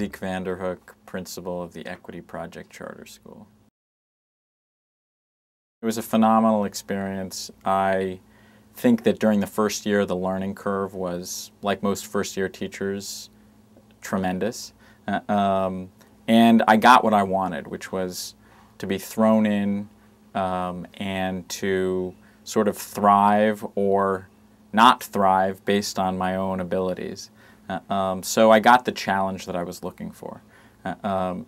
Zeke Vanderhoek, principal of the Equity Project Charter School. It was a phenomenal experience. I think that during the first year, the learning curve was, like most first-year teachers, tremendous. And I got what I wanted, which was to be thrown in and to sort of thrive or not thrive based on my own abilities. So I got the challenge that I was looking for.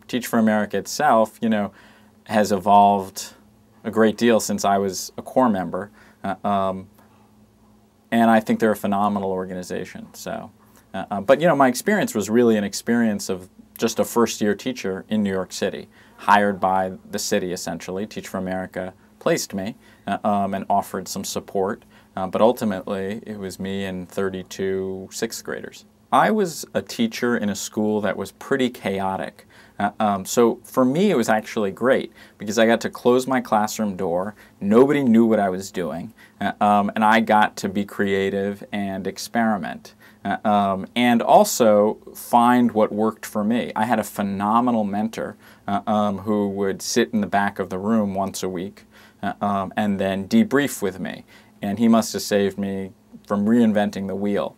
Teach for America itself, has evolved a great deal since I was a core member, and I think they're a phenomenal organization. So, but my experience was really an experience of just a first-year teacher in New York City, hired by the city essentially. Teach for America placed me and offered some support, but ultimately it was me and 32 sixth graders. I was a teacher in a school that was pretty chaotic. So for me it was actually great because I got to close my classroom door, nobody knew what I was doing, and I got to be creative and experiment. And also find what worked for me. I had a phenomenal mentor who would sit in the back of the room once a week and then debrief with me. And he must have saved me from reinventing the wheel.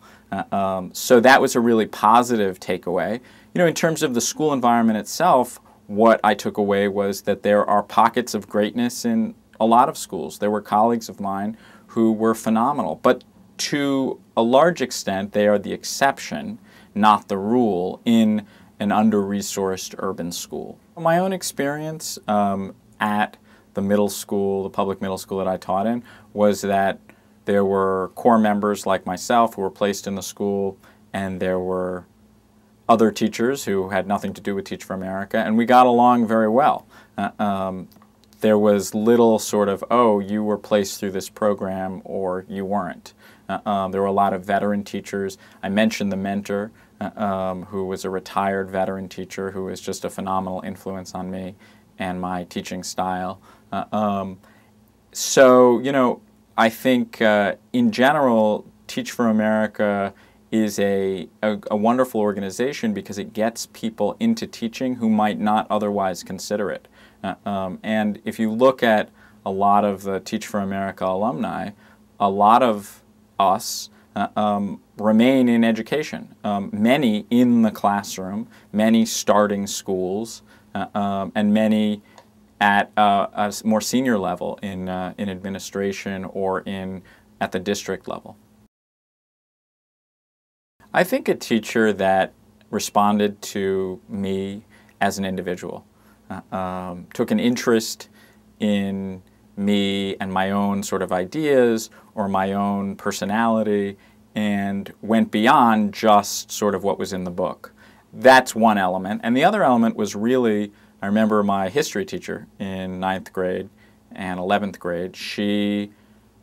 So that was a really positive takeaway. In terms of the school environment itself, what I took away was that there are pockets of greatness in a lot of schools. There were colleagues of mine who were phenomenal, but to a large extent they are the exception, not the rule, in an under-resourced urban school. My own experience at the middle school, the public middle school that I taught in, was that there were core members like myself who were placed in the school, and there were other teachers who had nothing to do with Teach for America, and we got along very well. There was little sort of, oh, you were placed through this program or you weren't. There were a lot of veteran teachers. I mentioned the mentor, who was a retired veteran teacher who was just a phenomenal influence on me and my teaching style. So, I think in general, Teach for America is a wonderful organization because it gets people into teaching who might not otherwise consider it. And if you look at a lot of the Teach for America alumni, a lot of us remain in education. Many in the classroom, many starting schools, and many at a more senior level in administration or at the district level. I think a teacher that responded to me as an individual, took an interest in me and my own sort of ideas or my own personality and went beyond just sort of what was in the book. That's one element. And the other element was really, I remember my history teacher in 9th grade and 11th grade, she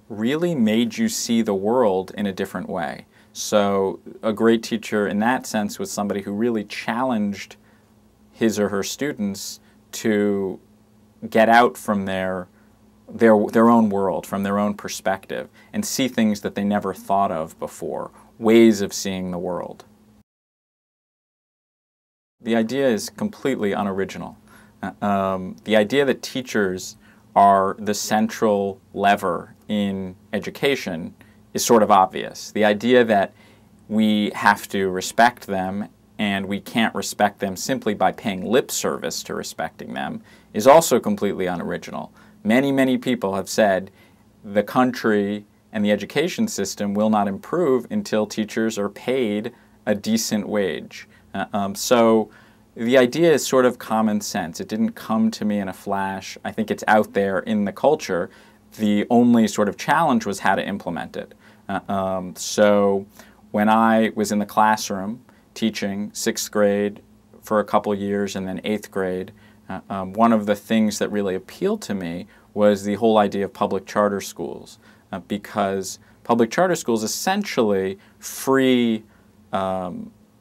really made you see the world in a different way. So a great teacher in that sense was somebody who really challenged his or her students to get out from their own world, from their own perspective, and see things that they never thought of before, ways of seeing the world. The idea is completely unoriginal. The idea that teachers are the central lever in education is sort of obvious. The idea that we have to respect them and we can't respect them simply by paying lip service to respecting them is also completely unoriginal. Many, many people have said the country and the education system will not improve until teachers are paid a decent wage. So the idea is sort of common sense. It didn't come to me in a flash. I think it's out there in the culture. The only sort of challenge was how to implement it. So when I was in the classroom teaching 6th grade for a couple years and then 8th grade, one of the things that really appealed to me was the whole idea of public charter schools, because public charter schools essentially free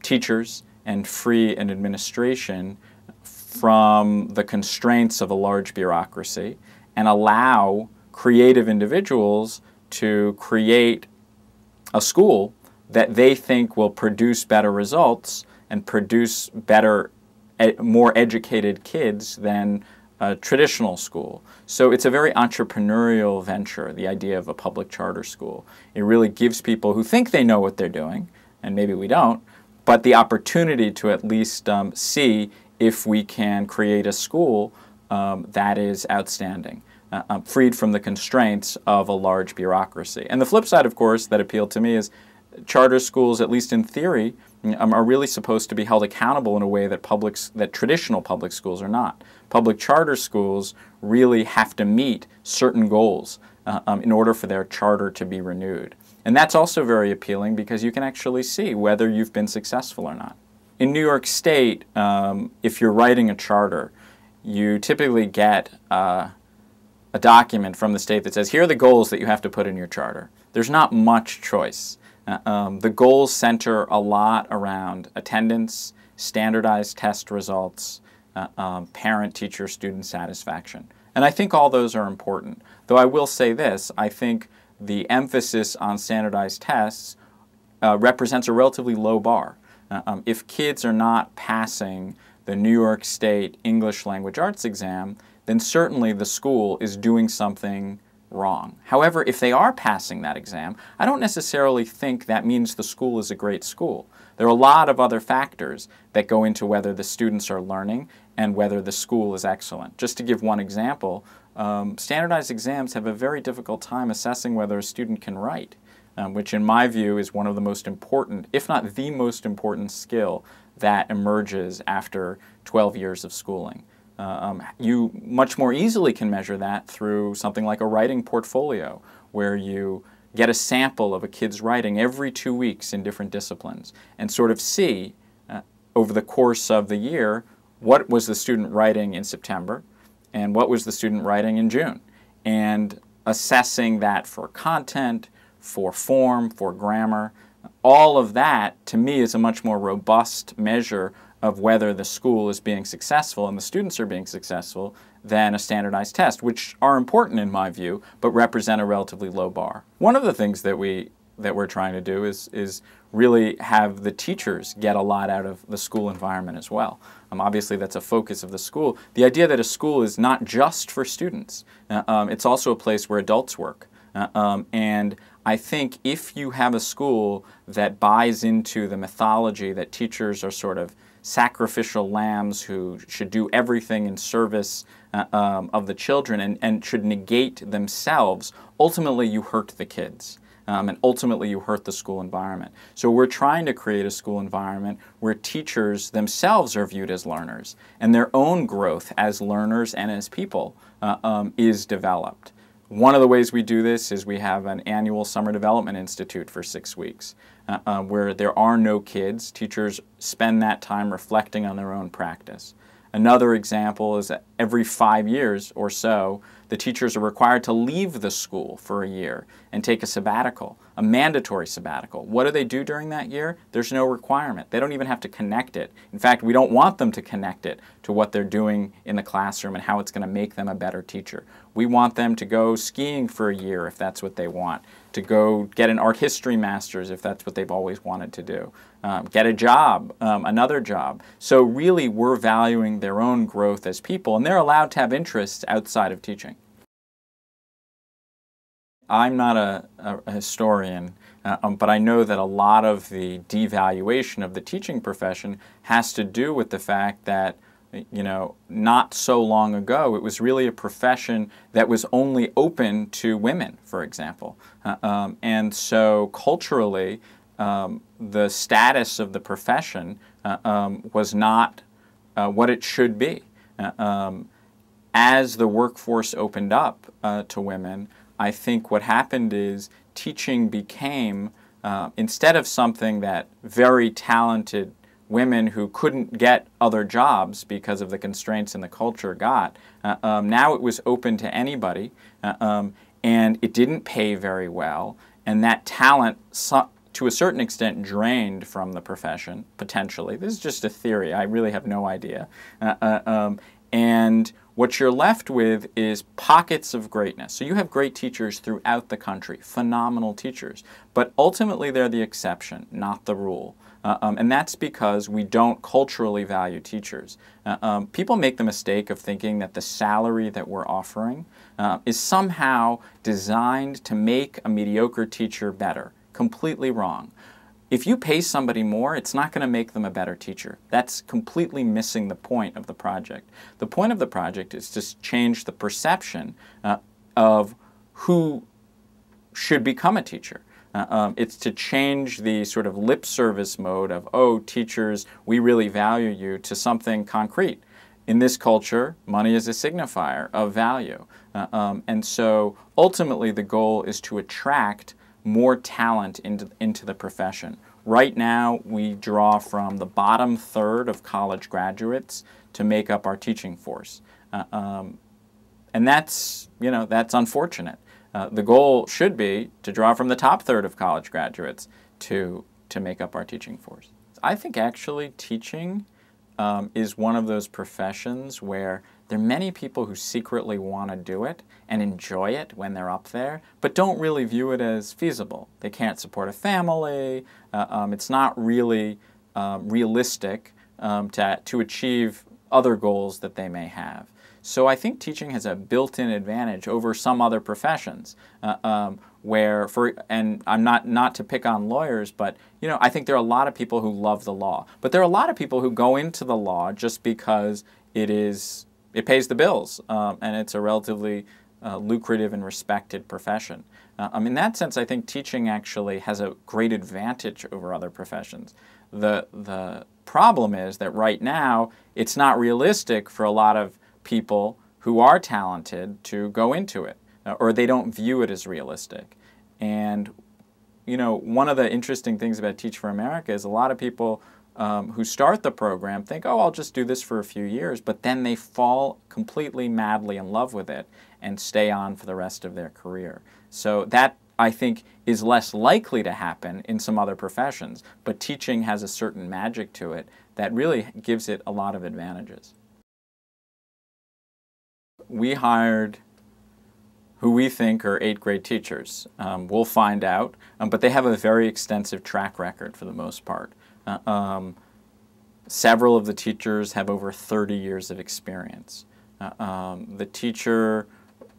teachers and free an administration from the constraints of a large bureaucracy and allow creative individuals to create a school that they think will produce better results and produce better, more educated kids than a traditional school. So it's a very entrepreneurial venture, the idea of a public charter school. It really gives people who think they know what they're doing, and maybe we don't, but the opportunity to at least see if we can create a school that is outstanding, freed from the constraints of a large bureaucracy. And the flip side, of course, that appealed to me is charter schools, at least in theory, are really supposed to be held accountable in a way that traditional public schools are not. Public charter schools really have to meet certain goals in order for their charter to be renewed. And that's also very appealing because you can actually see whether you've been successful or not. In New York State, if you're writing a charter, you typically get a document from the state that says, here are the goals that you have to put in your charter. There's not much choice. The goals center a lot around attendance, standardized test results, parent, teacher, student satisfaction. And I think all those are important. Though I will say this, I think the emphasis on standardized tests represents a relatively low bar. If kids are not passing the New York State English Language Arts exam, then certainly the school is doing something wrong. However, if they are passing that exam, I don't necessarily think that means the school is a great school. There are a lot of other factors that go into whether the students are learning and whether the school is excellent. Just to give one example, standardized exams have a very difficult time assessing whether a student can write, which in my view is one of the most important, if not the most important skill that emerges after 12 years of schooling. You much more easily can measure that through something like a writing portfolio, where you get a sample of a kid's writing every 2 weeks in different disciplines and sort of see over the course of the year what was the student writing in September and what was the student writing in June, and assessing that for content, for form, for grammar. All of that, to me, is a much more robust measure of whether the school is being successful and the students are being successful than a standardized test, which are important in my view, but represent a relatively low bar. One of the things that we're trying to do is really have the teachers get a lot out of the school environment as well. Obviously, that's a focus of the school. The idea that a school is not just for students, it's also a place where adults work. And I think if you have a school that buys into the mythology that teachers are sort of sacrificial lambs who should do everything in service of the children and should negate themselves, ultimately you hurt the kids. And ultimately you hurt the school environment. So we're trying to create a school environment where teachers themselves are viewed as learners, and their own growth as learners and as people is developed. One of the ways we do this is we have an annual Summer Development Institute for 6 weeks where there are no kids. Teachers spend that time reflecting on their own practice. Another example is that every 5 years or so, the teachers are required to leave the school for a year and take a sabbatical, a mandatory sabbatical. What do they do during that year? There's no requirement. They don't even have to connect it. In fact, we don't want them to connect it to what they're doing in the classroom and how it's going to make them a better teacher. We want them to go skiing for a year if that's what they want, to go get an art history master's if that's what they've always wanted to do, get a job, another job. So really we're valuing their own growth as people, and they're allowed to have interests outside of teaching. I'm not a historian, but I know that a lot of the devaluation of the teaching profession has to do with the fact that, you know, not so long ago it was really a profession that was only open to women, for example. And so culturally, the status of the profession was not what it should be. As the workforce opened up to women, I think what happened is teaching became, instead of something that very talented women who couldn't get other jobs because of the constraints in the culture got, now it was open to anybody, and it didn't pay very well, and that talent to a certain extent drained from the profession, potentially. This is just a theory. I really have no idea. And what you're left with is pockets of greatness. So you have great teachers throughout the country, phenomenal teachers, but ultimately they're the exception, not the rule. And that's because we don't culturally value teachers. People make the mistake of thinking that the salary that we're offering is somehow designed to make a mediocre teacher better. Completely wrong. If you pay somebody more, it's not going to make them a better teacher. That's completely missing the point of the project. The point of the project is to change the perception of who should become a teacher. It's to change the sort of lip service mode of, oh, teachers, we really value you, to something concrete. In this culture, money is a signifier of value. And so ultimately the goal is to attract more talent into the profession. Right now, we draw from the bottom third of college graduates to make up our teaching force. And that's unfortunate. The goal should be to draw from the top third of college graduates to make up our teaching force. I think actually teaching is one of those professions where there are many people who secretly want to do it and enjoy it when they're up there, but don't really view it as feasible. They can't support a family. It's not really realistic to achieve other goals that they may have. So I think teaching has a built-in advantage over some other professions. And I'm not to pick on lawyers, but I think there are a lot of people who love the law. But there are a lot of people who go into the law just because it pays the bills, and it's a relatively lucrative and respected profession. In that sense, I think teaching actually has a great advantage over other professions. The problem is that right now, it's not realistic for a lot of people who are talented to go into it, or they don't view it as realistic. And one of the interesting things about Teach for America is a lot of people who start the program think, oh, I'll just do this for a few years, but then they fall completely madly in love with it and stay on for the rest of their career. So that, I think, is less likely to happen in some other professions, but teaching has a certain magic to it that really gives it a lot of advantages. We hired who we think are 8th grade teachers. We'll find out, but they have a very extensive track record for the most part. Several of the teachers have over 30 years of experience. The teacher,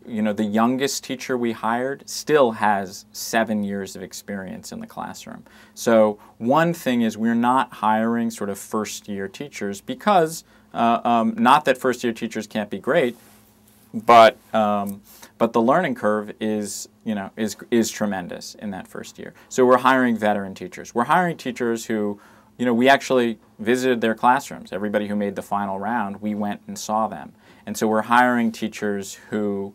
the youngest teacher we hired still has 7 years of experience in the classroom. So one thing is we're not hiring sort of first-year teachers because, not that first-year teachers can't be great, but the learning curve is tremendous in that first year. So we're hiring veteran teachers. We're hiring teachers who, we actually visited their classrooms. Everybody who made the final round, we went and saw them. And so we're hiring teachers who,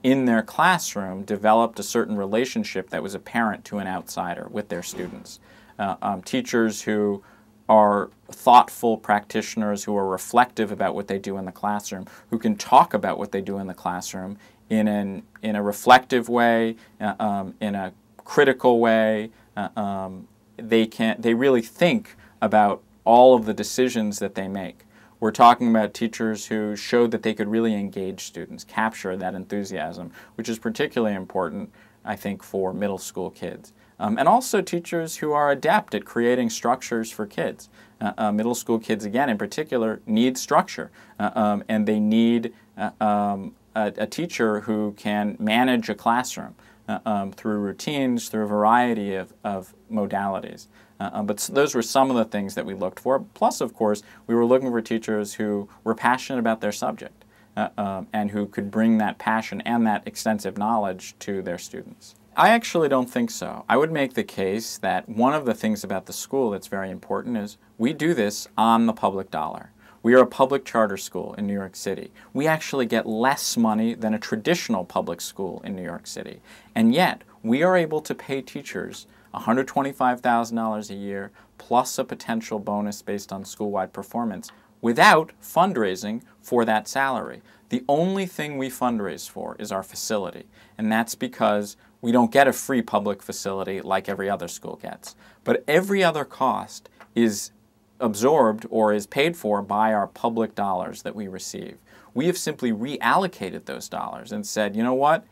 in their classroom, developed a certain relationship that was apparent to an outsider with their students. Teachers who are thoughtful practitioners who are reflective about what they do in the classroom, who can talk about what they do in the classroom in a reflective way, in a critical way. They really think about all of the decisions that they make. We're talking about teachers who showed that they could really engage students, capture that enthusiasm, which is particularly important, I think, for middle school kids. And also teachers who are adept at creating structures for kids. Middle school kids, again, in particular, need structure. And they need a teacher who can manage a classroom through routines, through a variety of modalities. But those were some of the things that we looked for. Plus, of course, we were looking for teachers who were passionate about their subject and who could bring that passion and that extensive knowledge to their students. I actually don't think so. I would make the case that one of the things about the school that's very important is we do this on the public dollar. We are a public charter school in New York City. We actually get less money than a traditional public school in New York City. And yet, we are able to pay teachers $125,000 a year plus a potential bonus based on school-wide performance without fundraising for that salary. The only thing we fundraise for is our facility, and that's because we don't get a free public facility like every other school gets. But every other cost is absorbed or is paid for by our public dollars that we receive. We have simply reallocated those dollars and said, you know what,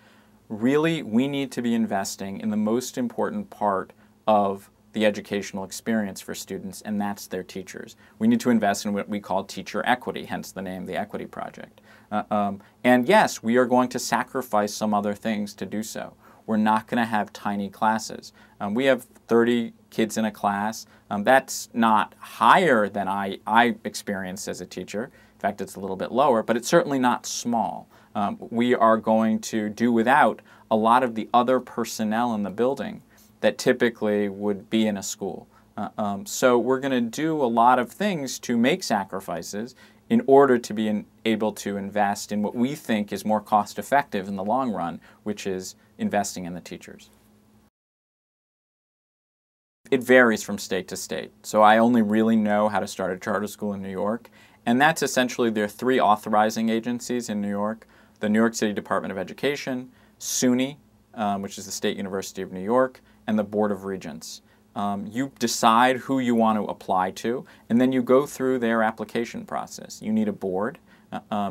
really we need to be investing in the most important part of the educational experience for students, and that's their teachers. We need to invest in what we call teacher equity, hence the name, the Equity Project. And yes, we are going to sacrifice some other things to do so. We're not going to have tiny classes. We have 30 kids in a class. That's not higher than I experienced as a teacher. In fact, it's a little bit lower, but it's certainly not small. We are going to do without a lot of the other personnel in the building that typically would be in a school. So we're going to do a lot of things to make sacrifices in order to be able to invest in what we think is more cost effective in the long run, which is investing in the teachers. It varies from state to state. So I only really know how to start a charter school in New York, and that's essentially there are 3 authorizing agencies in New York: the New York City Department of Education, SUNY, which is the State University of New York, and the Board of Regents. You decide who you want to apply to, and then you go through their application process. You need a board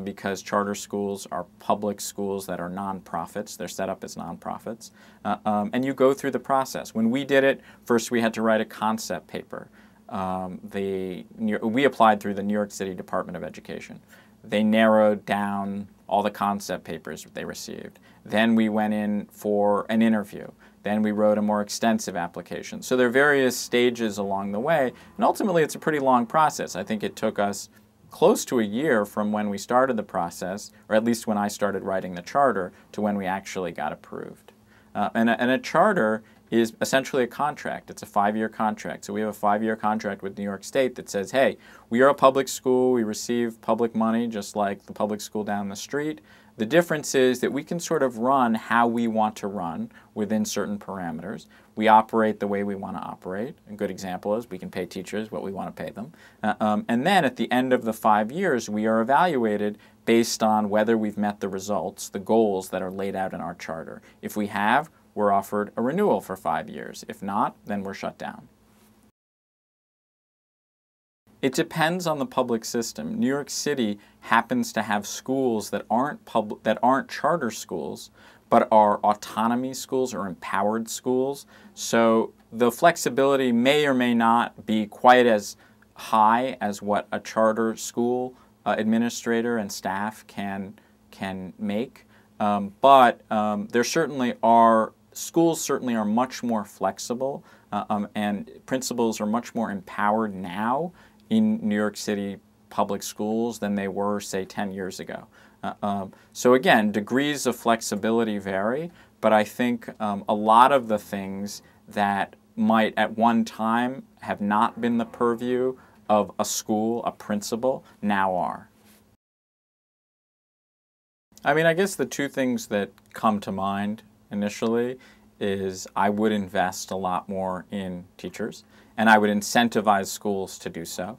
because charter schools are public schools that are nonprofits. They're set up as nonprofits. And you go through the process. When we did it, first we had to write a concept paper. We applied through the New York City Department of Education. They narrowed down all the concept papers they received. Then we went in for an interview. Then we wrote a more extensive application. So there are various stages along the way, and ultimately it's a pretty long process. I think it took us close to a year from when we started the process, or at least when I started writing the charter, to when we actually got approved. And a charter is essentially a contract. It's a 5-year contract. So we have a 5-year contract with New York State that says, hey, we are a public school, we receive public money just like the public school down the street. The difference is that we can sort of run how we want to run within certain parameters. We operate the way we want to operate. A good example is we can pay teachers what we want to pay them. And then at the end of the 5 years, we are evaluated based on whether we've met the results, the goals that are laid out in our charter. If we have, we're offered a renewal for 5 years. If not, then we're shut down. It depends on the public system. New York City happens to have schools that aren't charter schools, but are autonomy schools or empowered schools. So the flexibility may or may not be quite as high as what a charter school administrator and staff can make. But there certainly are, schools certainly are much more flexible and principals are much more empowered now in New York City public schools than they were, say, 10 years ago. So again, degrees of flexibility vary, but I think a lot of the things that might at one time have not been the purview of a school, a principal, now are. I mean, I guess the 2 things that come to mind initially is I would invest a lot more in teachers, and I would incentivize schools to do so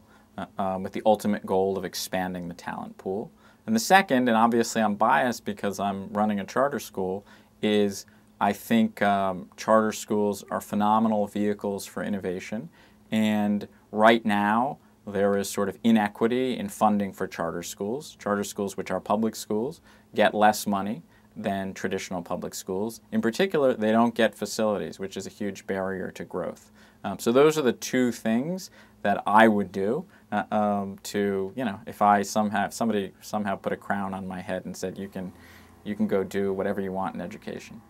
with the ultimate goal of expanding the talent pool. And the second, and obviously I'm biased because I'm running a charter school, is I think charter schools are phenomenal vehicles for innovation, and right now there is sort of inequity in funding for charter schools. Charter schools, which are public schools, get less money than traditional public schools. In particular, they don't get facilities, which is a huge barrier to growth. So those are the 2 things that I would do to, you know, if somebody somehow put a crown on my head and said, you can go do whatever you want in education.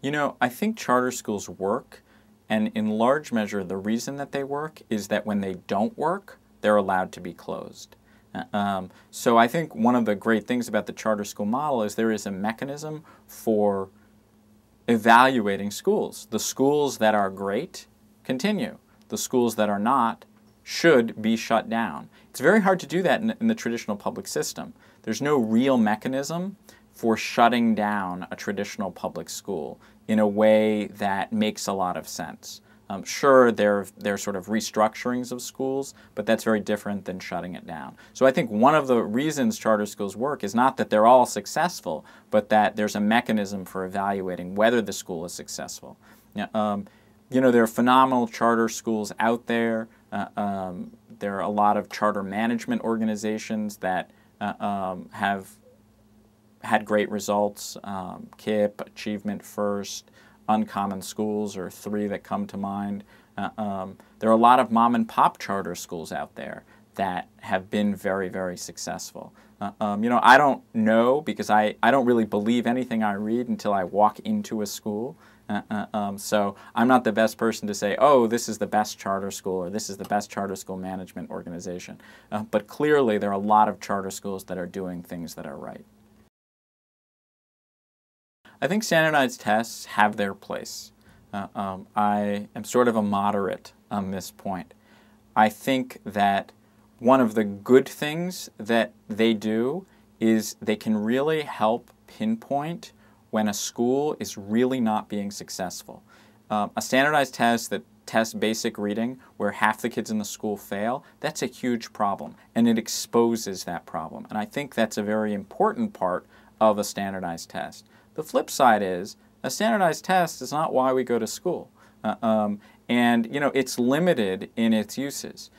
You know, I think charter schools work, and in large measure the reason that they work is that when they don't work, they're allowed to be closed. So I think one of the great things about the charter school model is there is a mechanism for evaluating schools. The schools that are great continue. The schools that are not should be shut down. It's very hard to do that in the traditional public system. There's no real mechanism for shutting down a traditional public school in a way that makes a lot of sense. Sure, there are sort of restructurings of schools, but that's very different than shutting it down. So I think one of the reasons charter schools work is not that they're all successful, but that there's a mechanism for evaluating whether the school is successful. There are phenomenal charter schools out there. There are a lot of charter management organizations that have had great results. KIPP, Achievement First, Uncommon Schools are three that come to mind. There are a lot of mom and pop charter schools out there that have been very, very successful. I don't know because I don't really believe anything I read until I walk into a school. So I'm not the best person to say, oh, this is the best charter school or this is the best charter school management organization. But clearly there are a lot of charter schools that are doing things that are right. I think standardized tests have their place. I am sort of a moderate on this point. I think that one of the good things that they do is they can really help pinpoint when a school is really not being successful. A standardized test that tests basic reading where half the kids in the school fail, that's a huge problem, and it exposes that problem. And I think that's a very important part of a standardized test. The flip side is a standardized test is not why we go to school. And it's limited in its uses.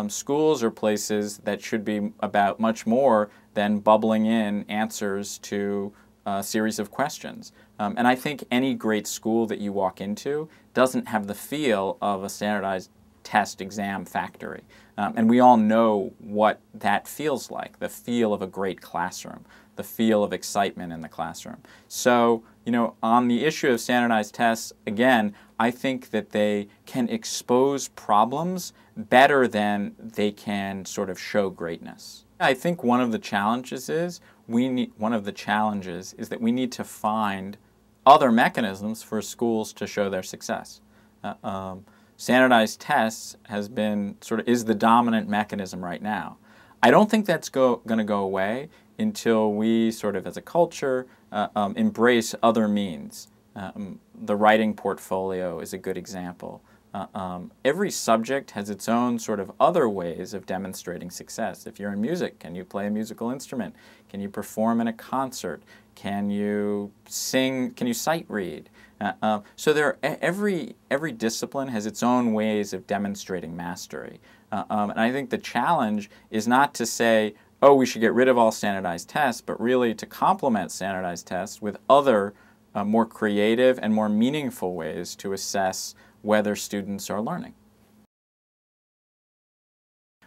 Schools are places that should be about much more than bubbling in answers to a series of questions. And I think any great school that you walk into doesn't have the feel of a standardized test exam factory. And we all know what that feels like, the feel of a great classroom, the feel of excitement in the classroom. So, on the issue of standardized tests, again, I think that they can expose problems better than they can sort of show greatness. I think one of the challenges is that we need to find other mechanisms for schools to show their success. Standardized tests is the dominant mechanism right now. I don't think that's going to go away until we sort of as a culture embrace other means. The writing portfolio is a good example. Every subject has its own sort of other ways of demonstrating success. If you're in music, can you play a musical instrument? Can you perform in a concert? Can you sing? Can you sight read? So every discipline has its own ways of demonstrating mastery. And I think the challenge is not to say, oh, we should get rid of all standardized tests, but really to complement standardized tests with other more creative and more meaningful ways to assess whether students are learning.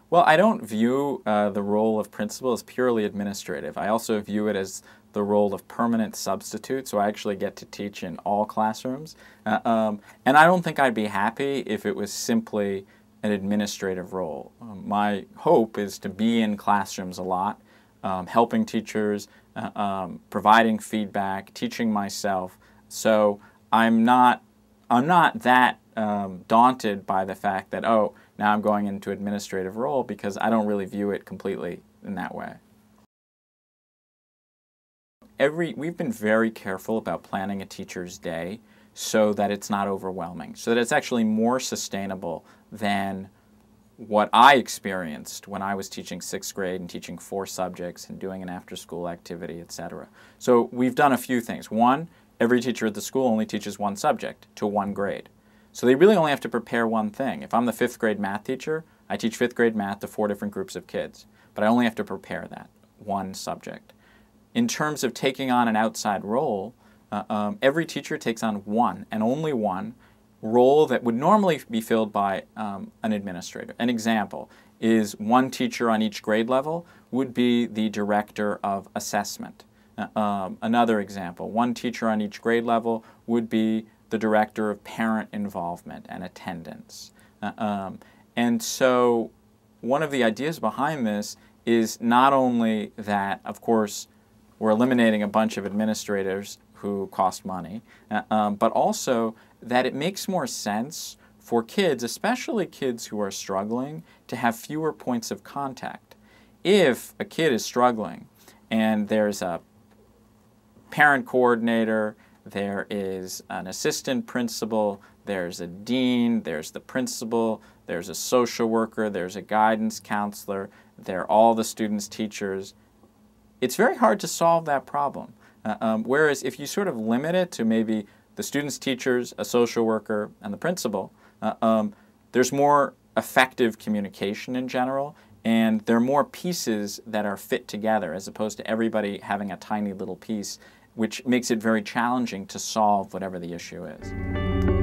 Well, I don't view the role of principal as purely administrative. I also view it as the role of permanent substitute, so I actually get to teach in all classrooms. And I don't think I'd be happy if it was simply an administrative role. My hope is to be in classrooms a lot, helping teachers, providing feedback, teaching myself. So I'm not that daunted by the fact that, oh, now I'm going into administrative role, because I don't really view it completely in that way. We've been very careful about planning a teacher's day so that it's not overwhelming, so that it's actually more sustainable than what I experienced when I was teaching 6th grade and teaching 4 subjects and doing an after-school activity, etc. So we've done a few things. One, every teacher at the school only teaches 1 subject to 1 grade. So they really only have to prepare one thing. If I'm the 5th grade math teacher, I teach 5th grade math to 4 different groups of kids, but I only have to prepare that 1 subject. In terms of taking on an outside role, every teacher takes on one and only one role that would normally be filled by an administrator. An example is 1 teacher on each grade level would be the director of assessment. Another example, 1 teacher on each grade level would be the director of parent involvement and attendance. And so one of the ideas behind this is not only that, of course, we're eliminating a bunch of administrators who cost money, but also that it makes more sense for kids, especially kids who are struggling, to have fewer points of contact. If a kid is struggling and there's a parent coordinator, there is an assistant principal, there's a dean, there's the principal, there's a social worker, there's a guidance counselor, there are all the students' teachers, it's very hard to solve that problem. Whereas if you sort of limit it to maybe the students, teachers, a social worker, and the principal, there's more effective communication in general, and there are more pieces that are fit together as opposed to everybody having a tiny little piece, which makes it very challenging to solve whatever the issue is.